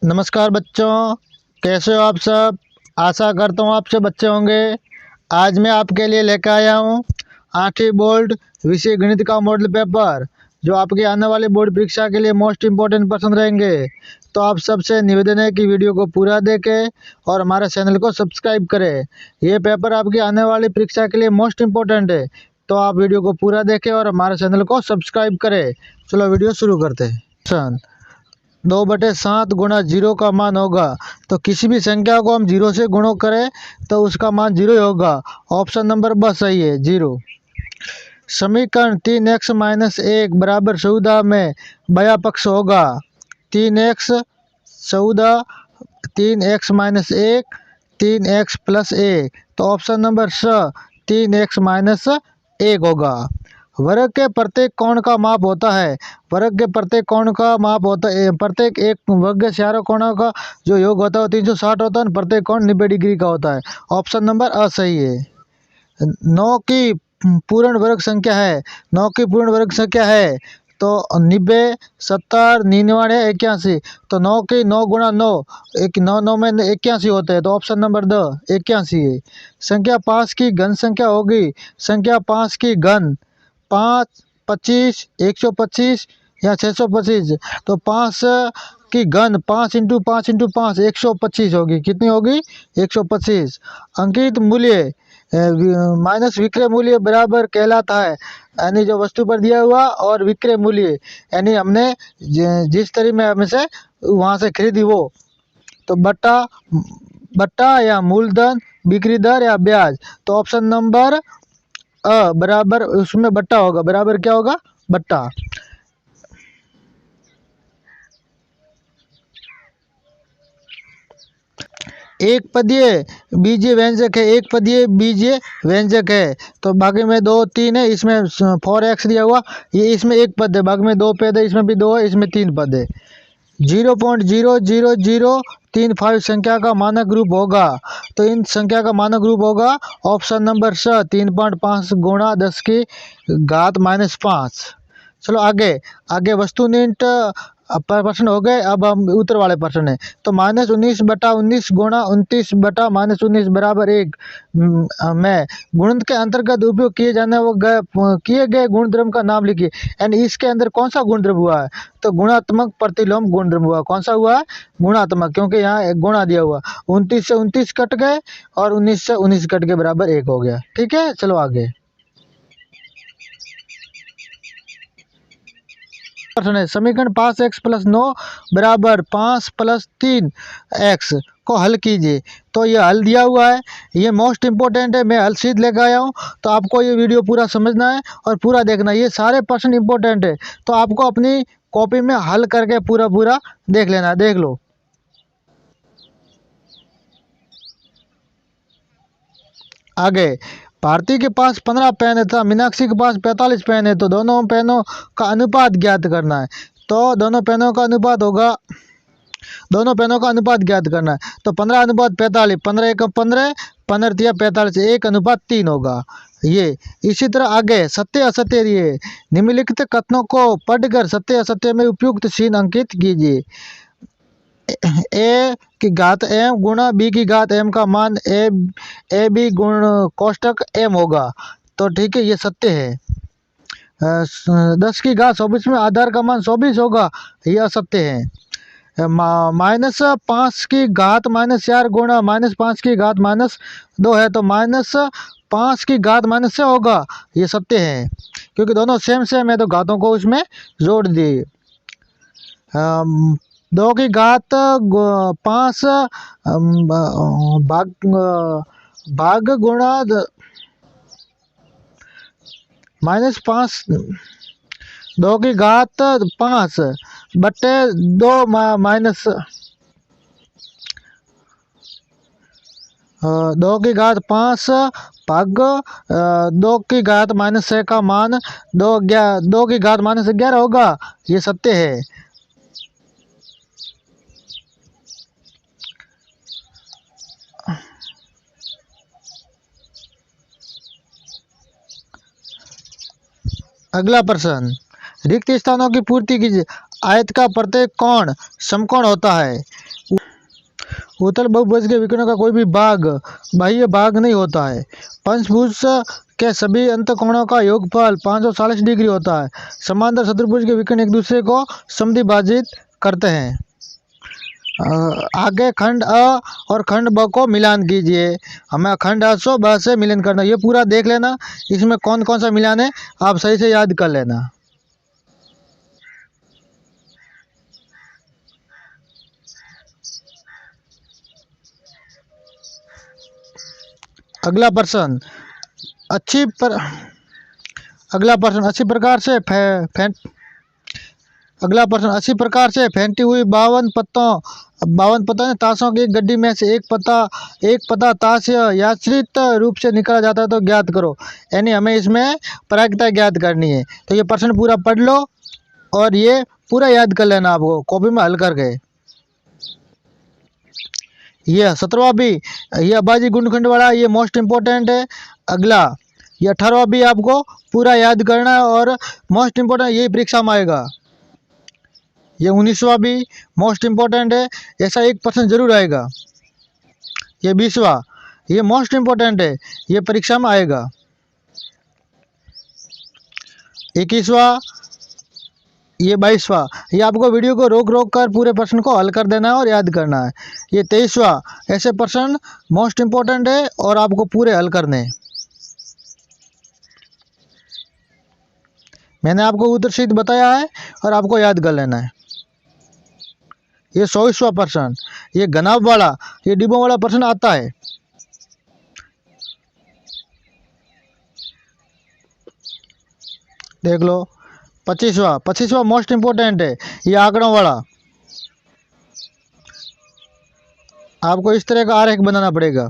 नमस्कार बच्चों, कैसे हो आप सब। आशा करता हूँ आप सब अच्छे होंगे। आज मैं आपके लिए लेकर आया हूँ 8वीं बोर्ड विषय गणित का मॉडल पेपर, जो आपके आने वाले बोर्ड परीक्षा के लिए मोस्ट इम्पोर्टेंट प्रश्न रहेंगे। तो आप सबसे निवेदन है कि वीडियो को पूरा देखें और हमारे चैनल को सब्सक्राइब करें। ये पेपर आपकी आने वाली परीक्षा के लिए मोस्ट इम्पोर्टेंट है, तो आप वीडियो को पूरा देखें और हमारे चैनल को सब्सक्राइब करें। चलो वीडियो शुरू करते हैं। 2/7 गुणा जीरो का मान होगा। तो किसी भी संख्या को हम जीरो से गुणा करें तो उसका मान जीरो ही होगा। ऑप्शन नंबर ब सही है, जीरो। समीकरण 3x - 1 बराबर 14 में बायां पक्ष होगा। 3x 14, 3x - 1, 3x + 1। तो ऑप्शन नंबर स 3x - 1 होगा। वर्ग के प्रत्येक कोण का माप होता है। वर्ग के प्रत्येक कोण का माप होता है, प्रत्येक एक वर्ग के चारों कोणों का जो योग होता है 360 होता है। प्रत्येक कोण 90 डिग्री का होता है। ऑप्शन नंबर अ सही है। 9 की पूर्ण वर्ग संख्या है। 9 की पूर्ण वर्ग संख्या है तो 90, 70, 99, 81। तो 9 की 9 गुणा 9, 9 में 81 होते हैं। तो ऑप्शन नंबर द 81 है। संख्या 5 की घन संख्या होगी। संख्या 5 की घन 5, 25, 125 या 625। तो 5 की घन 5 × 5 × 5 125 होगी। कितनी होगी? 125। अंकित मूल्य माइनस विक्रय मूल्य बराबर कहलाता है। यानी जो वस्तु पर दिया हुआ और विक्रय मूल्य, यानी हमने जिस तरह में हमें से वहाँ से खरीदी वो। तो बट्टा या मूलधन, बिक्री दर या ब्याज। तो ऑप्शन नंबर अ बराबर उसमें बट्टा होगा। बराबर क्या होगा? बट्टा। एक पदीय बीजीय व्यंजक है। एक पदीय बीजीय व्यंजक है। तो भाग में 2, 3 है। इसमें 4x दिया हुआ, ये इसमें एक पद है। भाग में 2 पद है, इसमें भी 2 है, इसमें 3 पद है। 0.00035 संख्या का मानक रूप होगा। तो इन संख्या का मानक रूप होगा ऑप्शन नंबर स 3.5 गुणा 10 की घात -5। चलो आगे वस्तुनिष्ठ प्रश्न हो गए। अब हम उत्तर वाले प्रश्न है। तो -19/19 गुणा 29/-19 बराबर 1 में गुणन के अंतर्गत उपयोग किए गए गुणधर्म का नाम लिखिए। यानी इसके अंदर कौन सा गुणधर्म हुआ है? तो गुणात्मक प्रतिलोम गुणधर्म हुआ। कौन सा हुआ है? गुणात्मक, क्योंकि यहाँ एक गुणा दिया हुआ। 29 से 29 कट गए और 19 से 19 कट के बराबर 1 हो गया। ठीक है, चलो आगे प्रश्न है। समीकरण 5x + 9 बराबर 5 + 3x को हल कीजिए। तो ये हल दिया हुआ है, ये मोस्ट इंपॉर्टेंट है। मैं हल सीध लेकर आया हूँ, तो आपको ये वीडियो पूरा समझना है और पूरा देखना है। ये सारे प्रश्न इंपॉर्टेंट है, तो आपको अपनी कॉपी में हल करके पूरा देख लेना है। देख लो आगे। भारती के पास 15 पेन है तथा मीनाक्षी के पास 45 पेन है। तो दोनों पेनों का अनुपात ज्ञात करना है। तो दोनों पेनों का अनुपात होगा, दोनों पेनों का अनुपात ज्ञात करना है। तो 15:45, 15 × 15, 15 × 45, 1:3 होगा ये। इसी तरह आगे सत्य असत्य दिए। निम्नलिखित कथनों को पढ़कर सत्य असत्य में उपयुक्त चिन्ह अंकित कीजिए। ए की घात m गुणा b की घात m का मान ए बी गुण कोष्टक m होगा। तो ठीक है, ये सत्य है। 10 की घात 24 में आधार का मान 24 होगा, ये असत्य है। -5 की घात -4 गुणा -5 की घात -2 है। तो -5 की घात -6 होगा, ये सत्य है, क्योंकि दोनों सेम है। तो घातों को उसमें जोड़ दिए। 2 की घात 5 भाग गुणा -5, 2 की घात 5 बटे 2 माइनस 2 की घात 5 भाग 2 की घात -6 का मान 2 की घात -11 होगा, ये सत्य है। अगला प्रश्न, रिक्त स्थानों की पूर्ति कीजिए। आयत का प्रत्येक कोण समकोण होता है। उत्तल बहुभुज के विकर्णों का कोई भी भाग बाह्य भाग नहीं होता है। पंचभुज के सभी अंतःकोणों का योगफल 540 डिग्री होता है। समांतर चतुर्भुज के विकर्ण एक दूसरे को समद्विभाजित करते हैं। आगे खंड अ और खंड ब को मिलान कीजिए। हमें खंड अ से ब से मिलन करना, ये पूरा देख लेना, इसमें कौन कौन सा मिलान है आप सही से याद कर लेना। अगला प्रश्न अच्छी प्रकार से फेंटी हुई 52 पत्तों ताशों की एक गड्डी में से एक पता ताश यादृच्छिक रूप से निकाला जाता है तो ज्ञात करो। यानी हमें इसमें प्रायिकता ज्ञात करनी है। तो ये प्रश्न पूरा पढ़ लो और ये पूरा याद कर लेना, आपको कॉपी में हल करके। ये 17वां भी, ये अबाजी गुणखंड वाला, ये मोस्ट इम्पोर्टेंट है। अगला ये 18वां भी आपको पूरा याद करना है और मोस्ट इम्पोर्टेंट यही परीक्षा में आएगा। ये 19वां भी मोस्ट इम्पोर्टेंट है, ऐसा एक प्रश्न जरूर आएगा। ये 20वां, ये मोस्ट इम्पोर्टेंट है, ये परीक्षा में आएगा। 21वां, ये 22वां, ये आपको वीडियो को रोक रोक कर पूरे प्रश्न को हल कर देना है और याद करना है। ये 23वां, ऐसे प्रश्न मोस्ट इम्पोर्टेंट है और आपको पूरे हल करने हैं। मैंने आपको उत्तर शीट बताया है और आपको याद कर लेना है। ये 24वां प्रश्न, ये घनाभ वाला, ये डिब्बों वाला प्रश्न आता है। देख लो। 25वां मोस्ट इम्पोर्टेंट है, ये आंकड़ों वाला, आपको इस तरह का आरेख बनाना पड़ेगा।